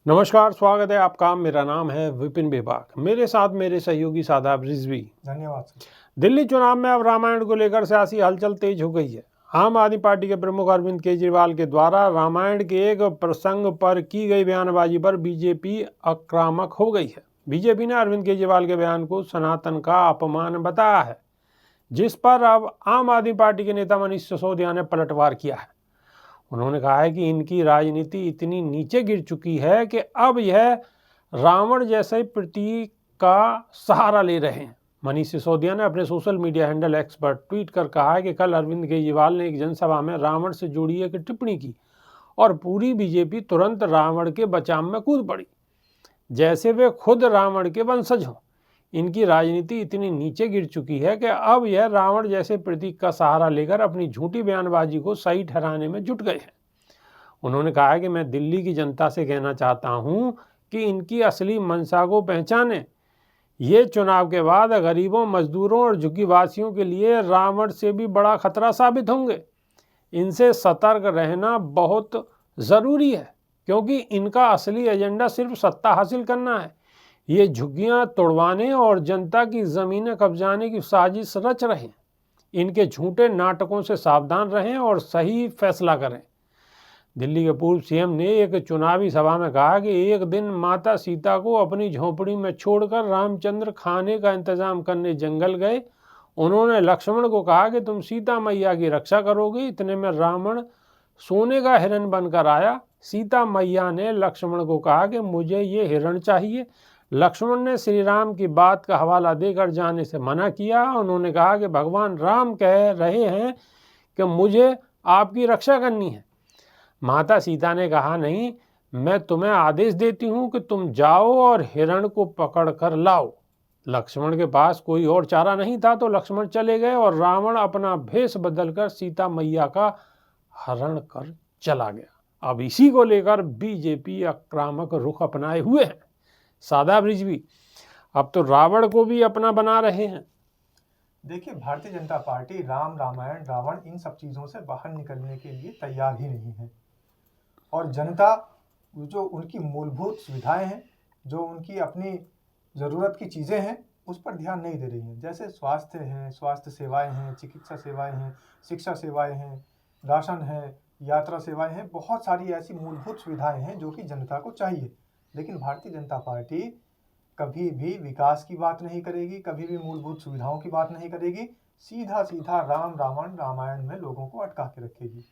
नमस्कार, स्वागत है आपका। मेरा नाम है विपिन बेबाक। मेरे साथ मेरे सहयोगी सादाब रिजवी। धन्यवाद। दिल्ली चुनाव में अब रामायण को लेकर सियासी हलचल तेज हो गई है। आम आदमी पार्टी के प्रमुख अरविंद केजरीवाल के द्वारा रामायण के एक प्रसंग पर की गई बयानबाजी पर बीजेपी आक्रामक हो गई है। बीजेपी ने अरविंद केजरीवाल के बयान को सनातन का अपमान बताया है, जिस पर अब आम आदमी पार्टी के नेता मनीष सिसोदिया ने पलटवार किया है। उन्होंने कहा है कि इनकी राजनीति इतनी नीचे गिर चुकी है कि अब यह रावण जैसे प्रतीक का सहारा ले रहे हैं। मनीष सिसोदिया ने अपने सोशल मीडिया हैंडल एक्स पर ट्वीट कर कहा है कि कल अरविंद केजरीवाल ने एक जनसभा में रावण से जुड़ी एक टिप्पणी की और पूरी बीजेपी तुरंत रावण के बचाव में कूद पड़ी, जैसे वे खुद रावण के वंशज हों। इनकी राजनीति इतनी नीचे गिर चुकी है कि अब यह रावण जैसे प्रतीक का सहारा लेकर अपनी झूठी बयानबाजी को सही ठहराने में जुट गए हैं। उन्होंने कहा है कि मैं दिल्ली की जनता से कहना चाहता हूं कि इनकी असली मंशा को पहचानें। ये चुनाव के बाद गरीबों, मजदूरों और झुग्गीवासियों के लिए रावण से भी बड़ा खतरा साबित होंगे। इनसे सतर्क रहना बहुत ज़रूरी है, क्योंकि इनका असली एजेंडा सिर्फ सत्ता हासिल करना है। ये झुग्गियां तोड़वाने और जनता की ज़मीनें कब्जाने की साजिश रच रहे हैं। इनके झूठे नाटकों से सावधान रहें और सही फैसला करें। दिल्ली के पूर्व सीएम ने एक चुनावी सभा में कहा कि एक दिन माता सीता को अपनी झोंपड़ी में छोड़कर रामचंद्र खाने का इंतजाम करने जंगल गए। उन्होंने लक्ष्मण को कहा कि तुम सीता मैया की रक्षा करोगे। इतने में रावण सोने का हिरण बनकर आया। सीता मैया ने लक्ष्मण को कहा कि मुझे ये हिरण चाहिए। लक्ष्मण ने श्री राम की बात का हवाला देकर जाने से मना किया। उन्होंने कहा कि भगवान राम कह रहे हैं कि मुझे आपकी रक्षा करनी है। माता सीता ने कहा, नहीं, मैं तुम्हें आदेश देती हूँ कि तुम जाओ और हिरण को पकड़ कर लाओ। लक्ष्मण के पास कोई और चारा नहीं था, तो लक्ष्मण चले गए और रावण अपना भेष बदलकर सीता मैया का हरण कर चला गया। अब इसी को लेकर बीजेपी आक्रामक रुख अपनाए हुए हैं। सादाब रिजवी, अब तो रावण को भी अपना बना रहे हैं। देखिए, भारतीय जनता पार्टी राम, रामायण, रावण इन सब चीज़ों से बाहर निकलने के लिए तैयार ही नहीं है। और जनता जो उनकी मूलभूत सुविधाएं हैं, जो उनकी अपनी ज़रूरत की चीज़ें हैं, उस पर ध्यान नहीं दे रही हैं। जैसे स्वास्थ्य है, स्वास्थ्य सेवाएं हैं, चिकित्सा सेवाएं हैं, शिक्षा सेवाएं हैं, राशन है, यात्रा सेवाएं हैं। बहुत सारी ऐसी मूलभूत सुविधाएं हैं जो कि जनता को चाहिए। लेकिन भारतीय जनता पार्टी कभी भी विकास की बात नहीं करेगी, कभी भी मूलभूत सुविधाओं की बात नहीं करेगी। सीधा सीधा राम, रावण, रामायण में लोगों को अटका के रखेगी।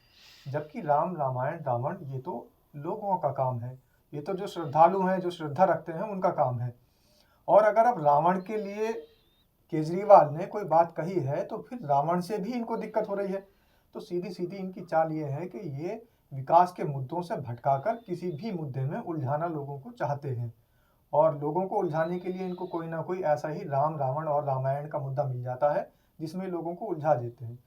जबकि राम, रामायण, रावण ये तो लोगों का काम है। ये तो जो श्रद्धालु हैं, जो श्रद्धा रखते हैं, उनका काम है। और अगर अब रावण के लिए केजरीवाल ने कोई बात कही है तो फिर रावण से भी इनको दिक्कत हो रही है। तो सीधी सीधी इनकी चाल ये है कि ये विकास के मुद्दों से भटकाकर किसी भी मुद्दे में उलझाना लोगों को चाहते हैं। और लोगों को उलझाने के लिए इनको कोई ना कोई ऐसा ही राम, रावण और रामायण का मुद्दा मिल जाता है जिसमें लोगों को उलझा देते हैं।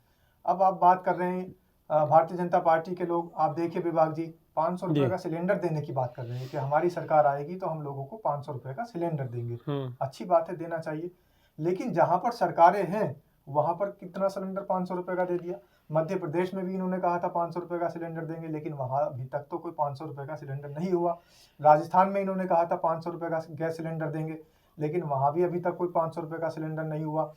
अब आप बात कर रहे हैं भारतीय जनता पार्टी के लोग, आप देखिए विभाग जी 500 रुपये का सिलेंडर देने की बात कर रहे हैं कि हमारी सरकार आएगी तो हम लोगों को 500 रुपये का सिलेंडर देंगे। अच्छी बात है, देना चाहिए। लेकिन जहां पर सरकारें हैं वहां पर कितना सिलेंडर 500 रुपये का दे दिया। मध्य प्रदेश में भी इन्होंने कहा था 500 रुपये का सिलेंडर देंगे, लेकिन वहां अभी तक तो कोई 500 रुपये का सिलेंडर नहीं हुआ। राजस्थान में इन्होंने कहा था 500 रुपये का गैस सिलेंडर देंगे, लेकिन वहां भी अभी तक कोई 500 रुपये का सिलेंडर नहीं हुआ।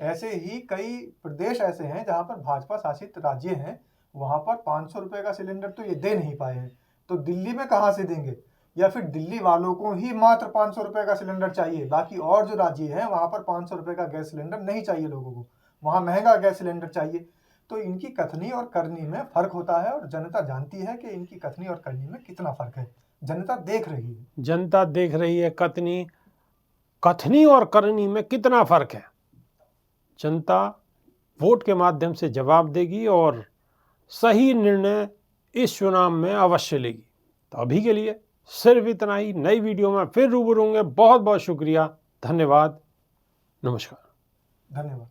ऐसे ही कई प्रदेश ऐसे हैं जहां पर भाजपा शासित राज्य हैं, वहां पर 500 रुपये का सिलेंडर तो ये दे नहीं पाए हैं। तो दिल्ली में कहाँ से देंगे? या फिर दिल्ली वालों को ही मात्र 500 रुपये का सिलेंडर चाहिए, बाकी और जो राज्य हैं वहां पर 500 रुपये का गैस सिलेंडर नहीं चाहिए लोगों को, वहां महंगा गैस सिलेंडर चाहिए। तो इनकी कथनी और करनी में फर्क होता है और जनता जानती है कि इनकी कथनी और करनी में कितना फर्क है। जनता देख रही है, जनता देख रही है कथनी और करनी में कितना फर्क है। जनता वोट के माध्यम से जवाब देगी और सही निर्णय इस चुनाव में अवश्य लेगी। तो अभी के लिए सिर्फ इतना ही। नई वीडियो में फिर रूबरू होंगे। बहुत बहुत शुक्रिया, धन्यवाद, नमस्कार। धन्यवाद।